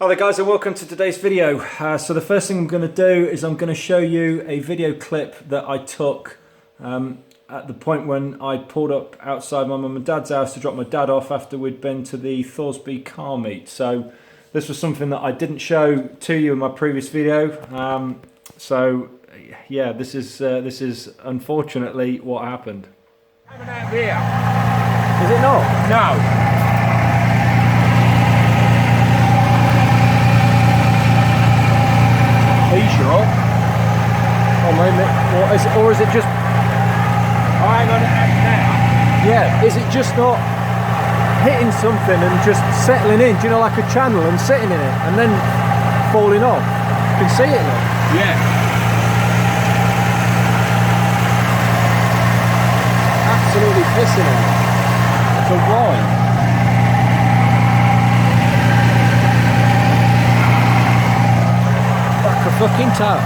Hi there guys, and welcome to today's video. So the first thing I'm going to do is I'm going to show you a video clip that I took at the point when I pulled up outside my mum and dad's house to drop my dad off after we'd been to the Thorseby car meet. So this was something that I didn't show to you in my previous video. So yeah, this is unfortunately what happened. Coming out here. Is it not? No. Are you sure? Oh, maybe, or is it just? I ain't got it out now. Yeah, is it just not hitting something and just settling in? Do you know, like a channel and sitting in it and then falling off? You can see it now. Yeah. Absolutely pissing it. So why? Like a fucking tap.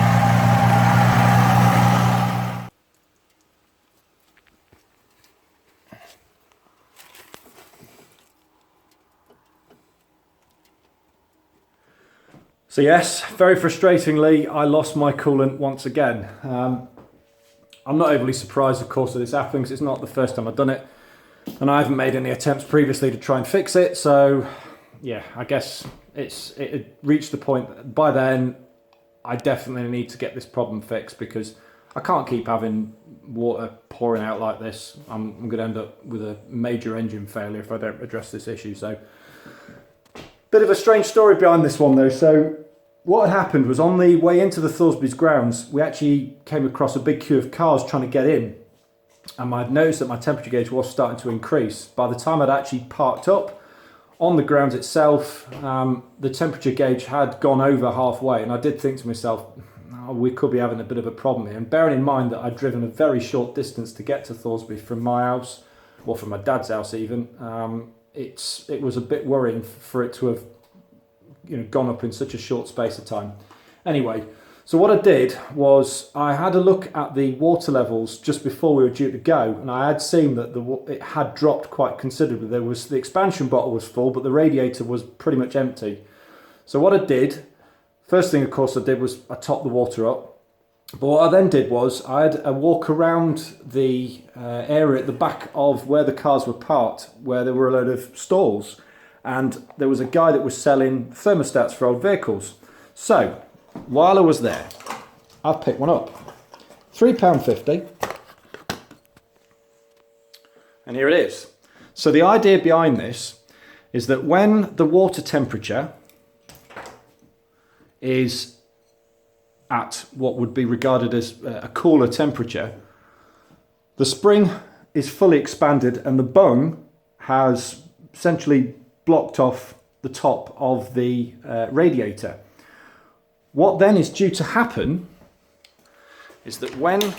So yes, very frustratingly, I lost my coolant once again. I'm not overly surprised, of course, that this happening because it's not the first time I've done it, and I haven't made any attempts previously to try and fix it. So yeah, I guess it had reached the point that by then I definitely need to get this problem fixed, because I can't keep having water pouring out like this. I'm going to end up with a major engine failure if I don't address this issue. So bit of a strange story behind this one though. So what had happened was, on the way into the Thorsby's grounds, we actually came across a big queue of cars trying to get in. And I'd noticed that my temperature gauge was starting to increase. By the time I'd actually parked up on the grounds itself, the temperature gauge had gone over halfway. And I did think to myself, oh, we could be having a bit of a problem here. And bearing in mind that I'd driven a very short distance to get to Thorseby from my house, or from my dad's house even, it was a bit worrying for it to have gone up in such a short space of time. Anyway, so what I did was I had a look at the water levels just before we were due to go, and I had seen that it had dropped quite considerably. The expansion bottle was full, but the radiator was pretty much empty. So what I did, first thing of course I did was I topped the water up. But what I then did was I had a walk around the area at the back of where the cars were parked, where there were a load of stalls. And there was a guy that was selling thermostats for old vehicles. So, while I was there, I picked one up. £3.50. And here it is. So the idea behind this is that when the water temperature is at what would be regarded as a cooler temperature, the spring is fully expanded and the bung has essentially blocked off the top of the radiator. What then is due to happen is that when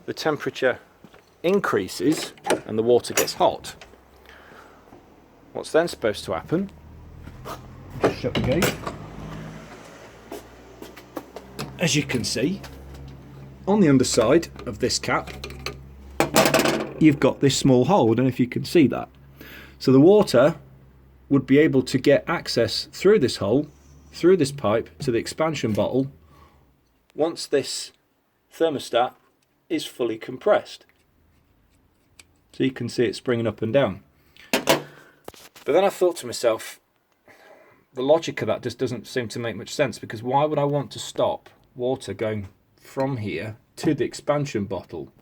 the temperature increases and the water gets hot, what's then supposed to happen, just shut the gate, as you can see on the underside of this cap you've got this small hole. I don't know if you can see that. So the water would be able to get access through this hole, through this pipe, to the expansion bottle once this thermostat is fully compressed. So you can see it springing up and down. But then I thought to myself, the logic of that just doesn't seem to make much sense, because why would I want to stop water going from here to the expansion bottle?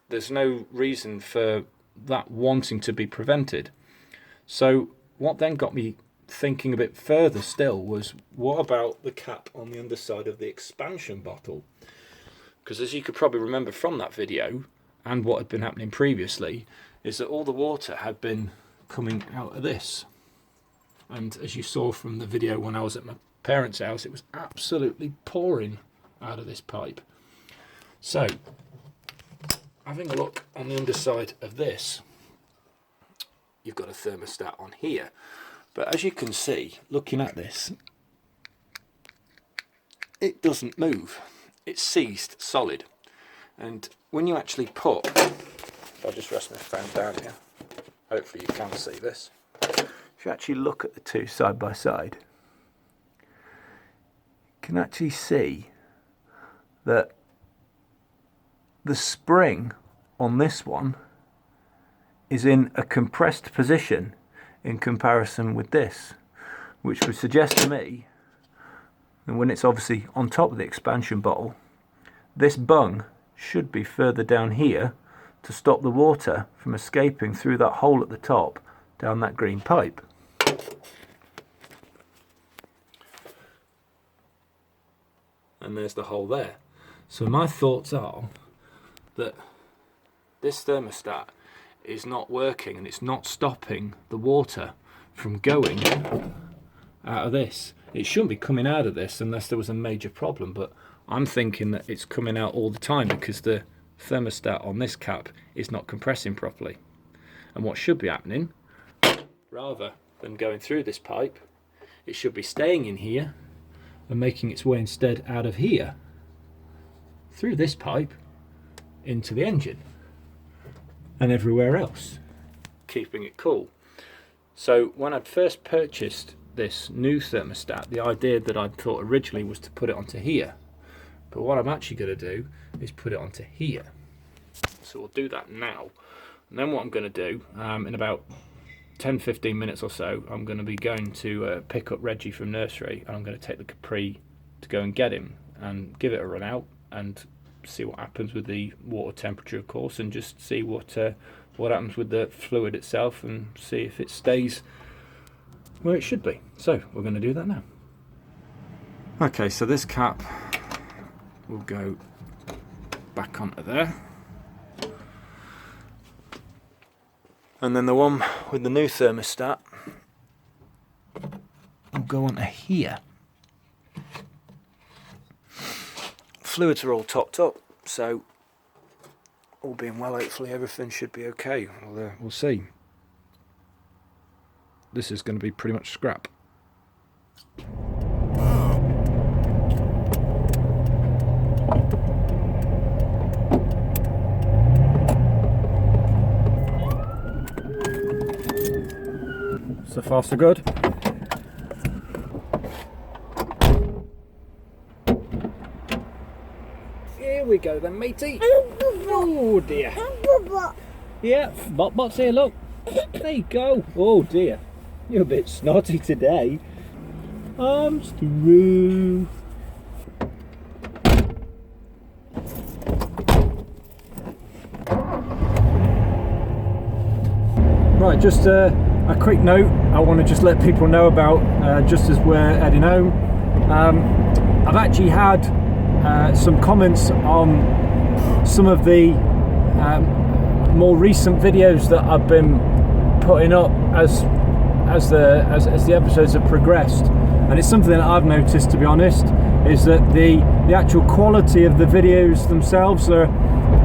There's no reason for that wanting to be prevented. So what then got me thinking a bit further still was, what about the cap on the underside of the expansion bottle? Because as you could probably remember from that video, and what had been happening previously, is that all the water had been coming out of this. And as you saw from the video when I was at my parents' house, it was absolutely pouring out of this pipe. So having a look on the underside of this, you've got a thermostat on here, but as you can see, looking at this, it doesn't move. It's seized solid. And when you actually put, if I just rest my phone down here, hopefully you can see this. If if you actually look at the two side by side, you can actually see that the spring on this one is in a compressed position in comparison with this, which would suggest to me that when it's obviously on top of the expansion bottle, this bung should be further down here to stop the water from escaping through that hole at the top down that green pipe. And there's the hole there. So my thoughts are that this thermostat is not working and it's not stopping the water from going out of this. It shouldn't be coming out of this unless there was a major problem, but I'm thinking that it's coming out all the time because the thermostat on this cap is not compressing properly. And what should be happening, rather than going through this pipe, it should be staying in here and making its way instead out of here through this pipe into the engine and everywhere else, keeping it cool. So when I'd first purchased this new thermostat, the idea that I thought originally was to put it onto here, but what I'm actually going to do is put it onto here. So we'll do that now, and then what I'm going to do in about 10-15 minutes or so, I'm going to be going to pick up Reggie from nursery, and I'm going to take the Capri to go and get him and give it a run out and see what happens with the water temperature, of course, and just see what happens with the fluid itself and see if it stays where it should be. So we're going to do that now. Okay, so this cap will go back onto there, and then the one with the new thermostat will go onto here. Fluids are all topped up, so all being well, hopefully everything should be okay. We'll see. This is going to be pretty much scrap. So far so good. Here we go then, matey. Oh dear. Yeah, bot's here, look. There you go. Oh dear. You're a bit snotty today. Arms through. Right, just a quick note. I want to just let people know about, just as we're heading home. I've actually had some comments on some of the more recent videos that I've been putting up as the episodes have progressed, and it's something that I've noticed, to be honest, is that the actual quality of the videos themselves are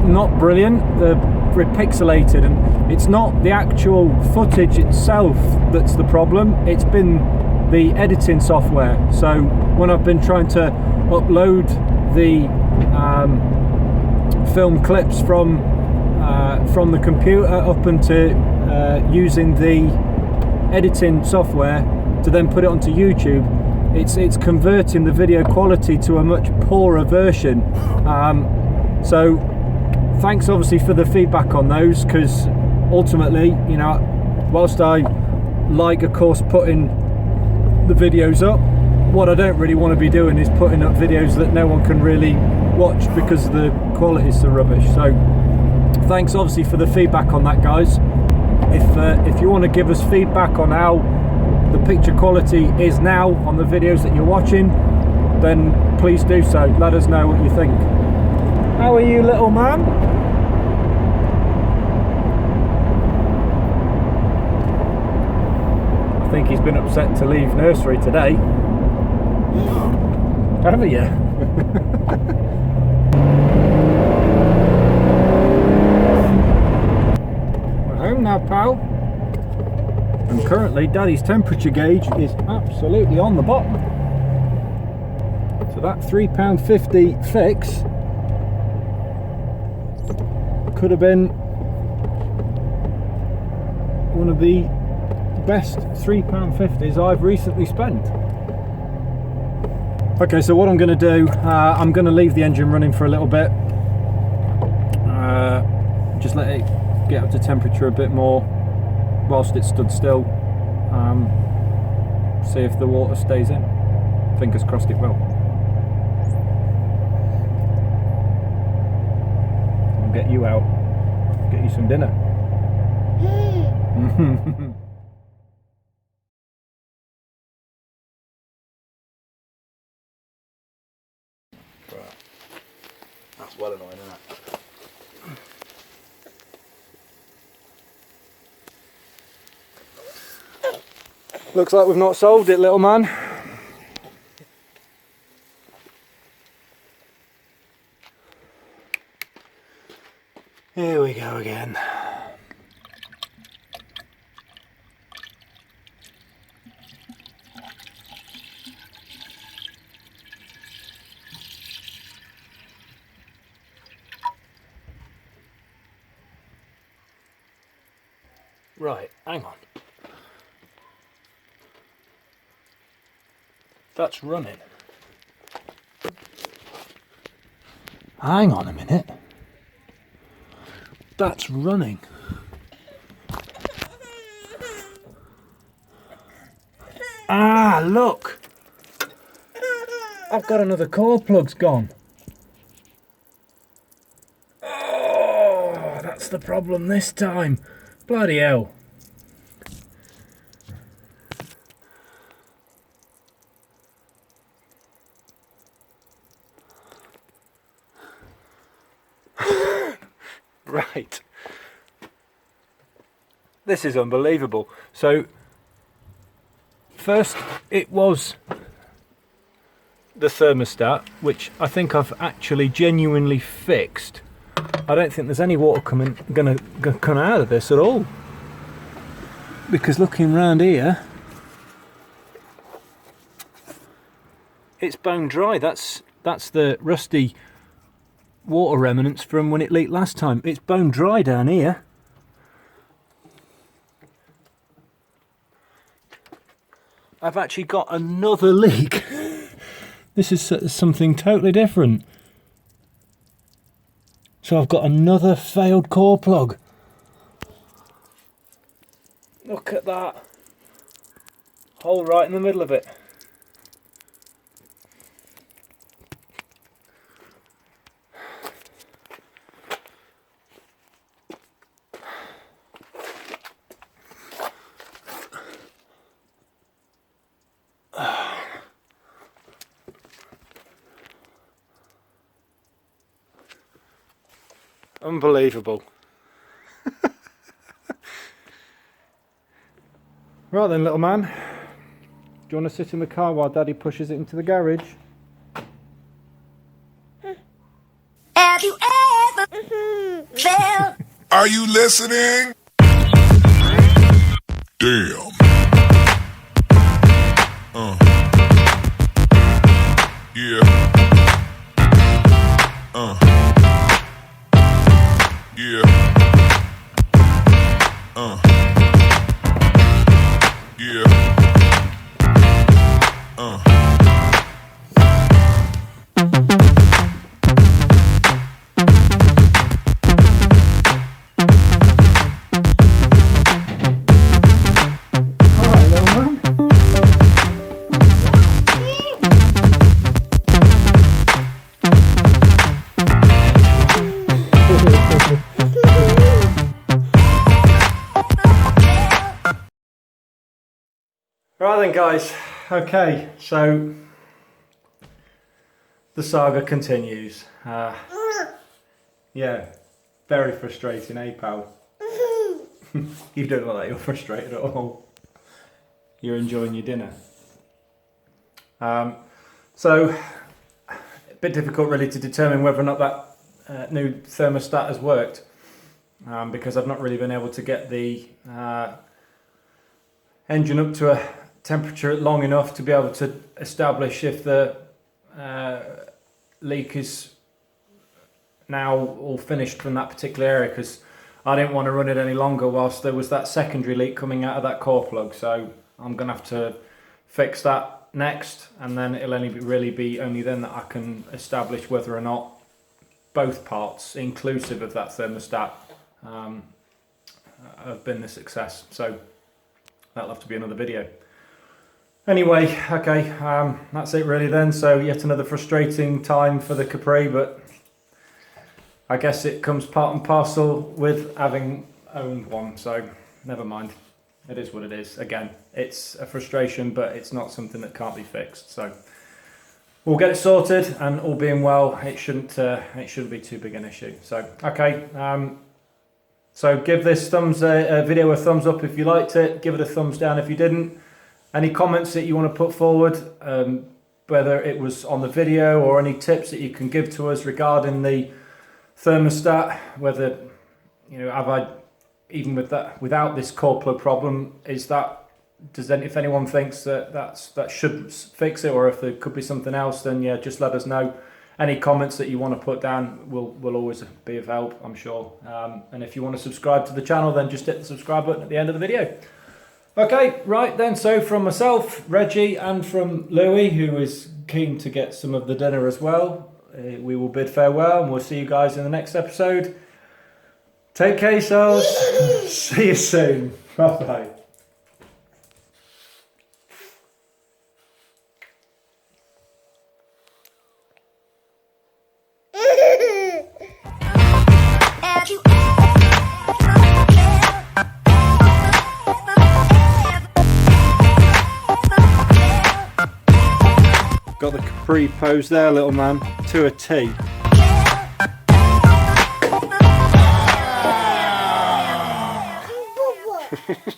not brilliant. They're very pixelated, and it's not the actual footage itself that's the problem, it's been the editing software. So when I've been trying to upload the film clips from the computer up into using the editing software to then put it onto YouTube, it's converting the video quality to a much poorer version. So thanks obviously for the feedback on those, because ultimately, you know, whilst I like, of course, putting the videos up, what I don't really want to be doing is putting up videos that no one can really watch because the quality is so rubbish. So thanks obviously for the feedback on that, guys. If you want to give us feedback on how the picture quality is now on the videos that you're watching, then please do so. Let us know what you think. How are you, little man? I think he's been upset to leave nursery today. Haven't you? We're home now, pal. And currently Daddy's temperature gauge is absolutely on the bottom. So that £3.50 fix could have been one of the best £3.50s I've recently spent. Okay, so what I'm going to do, I'm going to leave the engine running for a little bit. Just let it get up to temperature a bit more whilst it stood still. See if the water stays in. Fingers crossed it will. I'll get you out, get you some dinner. That's well annoying, isn't it? Looks like we've not solved it, little man. Here we go again. Right, hang on. That's running. Hang on a minute. That's running. Ah, look! I've got another core plug's gone. Oh, that's the problem this time. Bloody hell. Right. This is unbelievable. So, first it was the thermostat, which I think I've actually genuinely fixed. I don't think there's any water gonna come out of this at all. Because looking round here, it's bone dry. That's the rusty water remnants from when it leaked last time. It's bone dry down here. I've actually got another leak. This is something totally different. So I've got another failed core plug. Look at that. Hole right in the middle of it. Unbelievable. Right then, little man. Do you want to sit in the car while Daddy pushes it into the garage? Have you ever felt? Are you listening? Damn. Yeah. Yeah. Yeah. Right then, guys. Okay, so the saga continues. Yeah, very frustrating, eh, pal? You don't look like you're frustrated at all. You're enjoying your dinner. So, a bit difficult really to determine whether or not that new thermostat has worked, because I've not really been able to get the engine up to a temperature long enough to be able to establish if the leak is now all finished from that particular area, because I didn't want to run it any longer whilst there was that secondary leak coming out of that core plug. So I'm going to have to fix that next, and then it'll really be only then that I can establish whether or not both parts, inclusive of that thermostat, have been a success. So that'll have to be another video. Anyway, okay, that's it really then. So yet another frustrating time for the Capri, but I guess it comes part and parcel with having owned one, so never mind. It is what it is. Again, it's a frustration, but it's not something that can't be fixed. So we'll get it sorted, and all being well, it shouldn't be too big an issue. So okay, so give this video a thumbs up if you liked it. Give it a thumbs down if you didn't. Any comments that you want to put forward, whether it was on the video or any tips that you can give to us regarding the thermostat, whether, you know, have I, even with that, without this core plug problem, if anyone thinks that should fix it, or if there could be something else, then yeah, just let us know. Any comments that you want to put down will always be of help, I'm sure. And if you want to subscribe to the channel, then just hit the subscribe button at the end of the video. Okay, right then, so from myself, Reggie, and from Louis, who is keen to get some of the dinner as well, we will bid farewell, and we'll see you guys in the next episode. Take care yourselves. See you soon. Bye-bye. Have you Got the Capri pose there, little man, to a T. ever